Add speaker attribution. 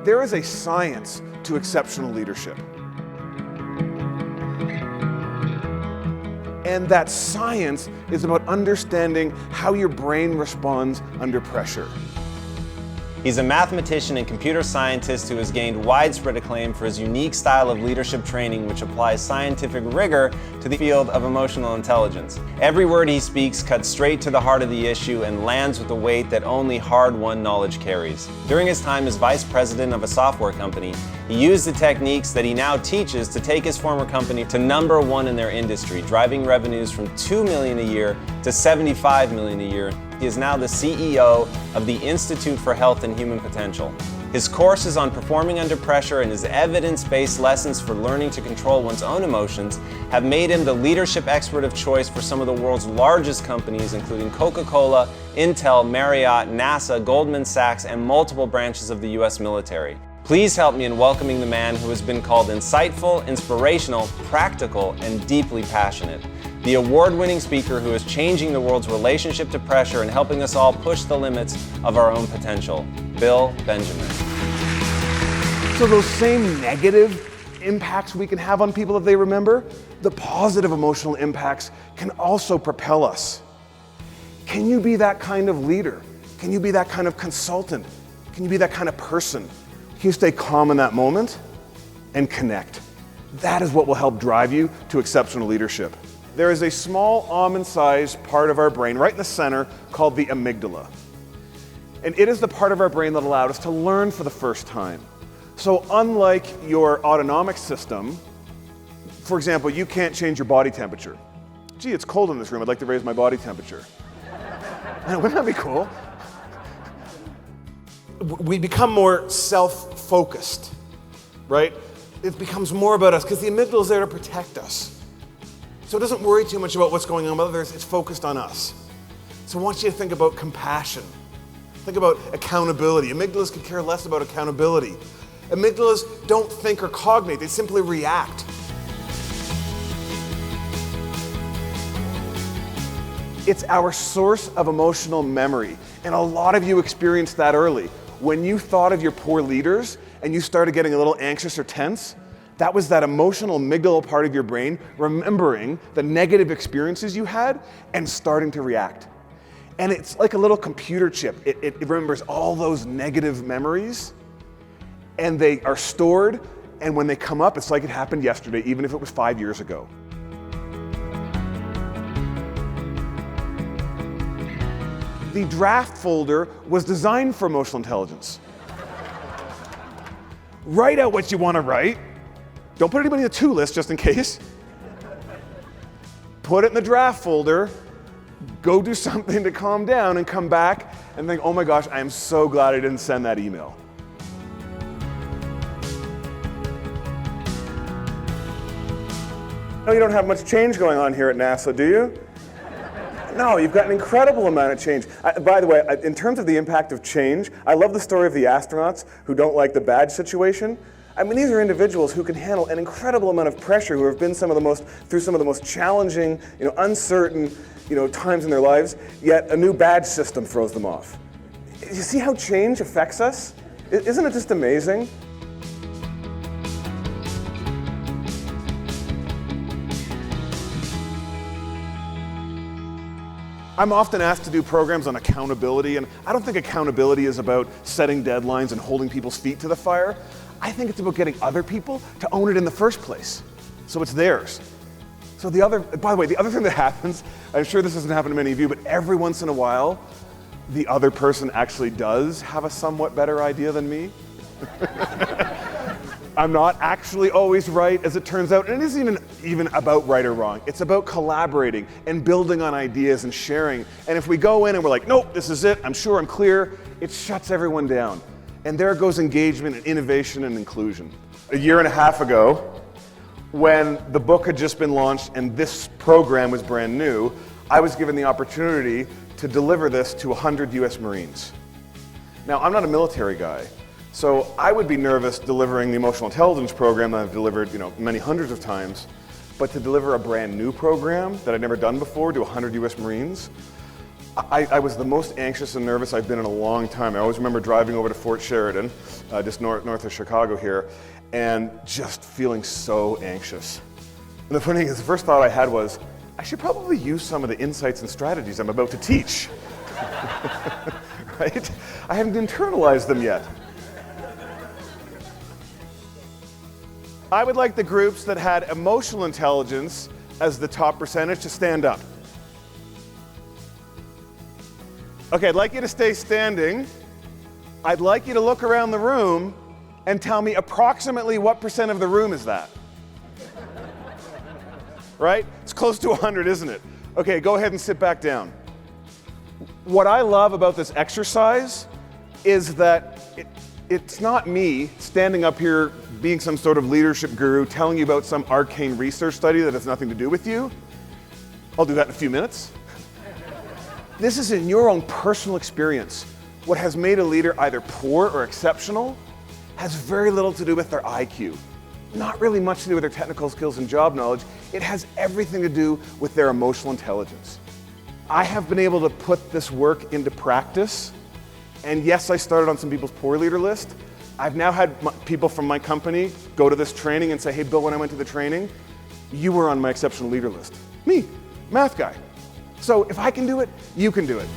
Speaker 1: There is a science to exceptional leadership. And that science is about understanding how your brain responds under pressure.
Speaker 2: He's a mathematician and computer scientist who has gained widespread acclaim for his unique style of leadership training, which applies scientific rigor to the field of emotional intelligence. Every word he speaks cuts straight to the heart of the issue and lands with the weight that only hard-won knowledge carries. During his time as vice president of a software company, he used the techniques that he now teaches to take his former company to #1 in their industry, driving revenues from $2 million a year to $75 million a year. He is now the CEO of the Institute for Health and Human Potential. His courses on performing under pressure and his evidence-based lessons for learning to control one's own emotions have made him the leadership expert of choice for some of the world's largest companies, including Coca-Cola, Intel, Marriott, NASA, Goldman Sachs, and multiple branches of the US military. Please help me in welcoming the man who has been called insightful, inspirational, practical, and deeply passionate. The award-winning speaker who is changing the world's relationship to pressure and helping us all push the limits of our own potential, Bill Benjamin.
Speaker 1: So those same negative impacts we can have on people if they remember, the positive emotional impacts can also propel us. Can you be that kind of leader? Can you be that kind of consultant? Can you be that kind of person? Can you stay calm in that moment and connect? That is what will help drive you to exceptional leadership. There is a small almond-sized part of our brain right in the center called the amygdala. And it is the part of our brain that allowed us to learn for the first time. So unlike your autonomic system, for example, you can't change your body temperature. Gee, it's cold in this room, I'd like to raise my body temperature. Wouldn't that be cool? We become more self-focused, right? It becomes more about us because the amygdala is there to protect us. So it doesn't worry too much about what's going on with others, it's focused on us. So I want you to think about compassion. Think about accountability. Amygdalas could care less about accountability. Amygdalas don't think or cognate, they simply react. It's our source of emotional memory, and a lot of you experienced that early. When you thought of your poor leaders and you started getting a little anxious or tense, that was that emotional amygdala part of your brain remembering the negative experiences you had and starting to react. And it's like a little computer chip. It remembers all those negative memories and they are stored, and when they come up, it's like it happened yesterday, even if it was 5 years ago. The draft folder was designed for emotional intelligence. Write out what you want to write. Don't put anybody in the to list just in case. Put it in the draft folder, go do something to calm down and come back and think, oh my gosh, I am so glad I didn't send that email. No, you don't have much change going on here at NASA, do you? No, you've got an incredible amount of change. By the way, in terms of the impact of change, I love the story of the astronauts who don't like the badge situation. I mean, these are individuals who can handle an incredible amount of pressure, who have been through some of the most challenging, uncertain, times in their lives, yet a new badge system throws them off. You see how change affects us? Isn't it just amazing? I'm often asked to do programs on accountability, and I don't think accountability is about setting deadlines and holding people's feet to the fire. I think it's about getting other people to own it in the first place, so it's theirs. So by the way, the other thing that happens, I'm sure this doesn't happen to many of you, but every once in a while, the other person actually does have a somewhat better idea than me. I'm not actually always right, as it turns out, and it isn't even about right or wrong. It's about collaborating and building on ideas and sharing. And if we go in and we're like, nope, this is it, I'm sure I'm clear, it shuts everyone down. And there goes engagement and innovation and inclusion. A year and a half ago, when the book had just been launched and this program was brand new, I was given the opportunity to deliver this to 100 US Marines. Now, I'm not a military guy, so I would be nervous delivering the emotional intelligence program that I've delivered, many hundreds of times, but to deliver a brand new program that I'd never done before to 100 US Marines, I was the most anxious and nervous I've been in a long time. I always remember driving over to Fort Sheridan, just north of Chicago here, and just feeling so anxious. And the funny thing is, the first thought I had was, I should probably use some of the insights and strategies I'm about to teach. Right? I haven't internalized them yet. I would like the groups that had emotional intelligence as the top percentage to stand up. Okay, I'd like you to stay standing. I'd like you to look around the room and tell me approximately what percent of the room is that. Right? It's close to 100, isn't it? Okay, go ahead and sit back down. What I love about this exercise is that it's not me standing up here being some sort of leadership guru telling you about some arcane research study that has nothing to do with you. I'll do that in a few minutes. This is in your own personal experience. What has made a leader either poor or exceptional has very little to do with their IQ. Not really much to do with their technical skills and job knowledge. It has everything to do with their emotional intelligence. I have been able to put this work into practice. And yes, I started on some people's poor leader list. I've now had people from my company go to this training and say, hey, Bill, when I went to the training, you were on my exceptional leader list. Me, math guy. So if I can do it, you can do it.